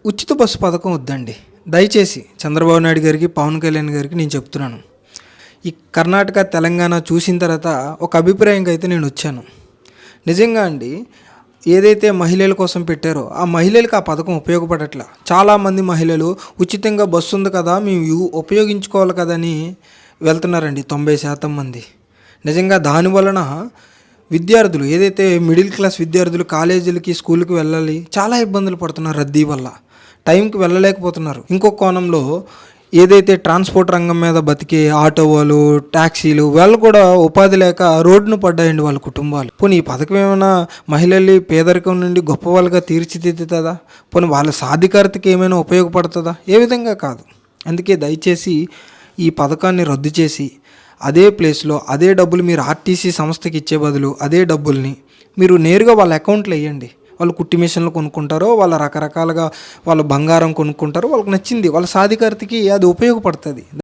ఉచిత బస్సు పథకం వద్దండి. దయచేసి చంద్రబాబు నాయుడు గారికి, పవన్ కళ్యాణ్ గారికి నేను చెప్తున్నాను. ఈ కర్ణాటక, తెలంగాణ చూసిన తర్వాత ఒక అభిప్రాయంకి అయితే నేను వచ్చాను. నిజంగా అండి, ఏదైతే మహిళల కోసం పెట్టారో ఆ మహిళలకు ఆ పథకం ఉపయోగపడట్లా. చాలామంది మహిళలు ఉచితంగా బస్సు ఉంది కదా, మేము ఉపయోగించుకోవాలి కదా అని వెళ్తున్నారండి 90% మంది. నిజంగా దాని వలన విద్యార్థులు, ఏదైతే మిడిల్ క్లాస్ విద్యార్థులు కాలేజీలకి, స్కూల్కి వెళ్ళాలి, చాలా ఇబ్బందులు పడుతున్నారు. రద్దీ వల్ల టైంకి వెళ్ళలేకపోతున్నారు. ఇంకో కోణంలో ఏదైతే ట్రాన్స్పోర్ట్ రంగం మీద బతికే ఆటో వాళ్ళు, ట్యాక్సీలు, వాళ్ళు కూడా ఉపాధి లేక రోడ్డును పడ్డాయండి వాళ్ళ కుటుంబాలు. పోనీ ఈ పథకం ఏమైనా మహిళల్ని పేదరికం నుండి గొప్ప వాళ్ళగా తీర్చిదిద్దుతుందా? పోనీ వాళ్ళ సాధికారతకి ఏమైనా ఉపయోగపడుతుందా? ఏ విధంగా కాదు. అందుకే దయచేసి ఈ పథకాన్ని రద్దు చేసి అదే ప్లేస్లో అదే డబ్బులు మీరు ఆర్టీసీ సంస్థకి ఇచ్చే బదులు అదే డబ్బుల్ని మీరు నేరుగా వాళ్ళ అకౌంట్లో వేయండి. వాళ్ళు కుట్టి మిషన్లు కొనుక్కుంటారో, వాళ్ళ రకరకాలుగా వాళ్ళ బంగారం కొనుక్కుంటారో, వాళ్ళకి నచ్చింది వాళ్ళ సాధికారతకి అది ఉపయోగపడుతుంది.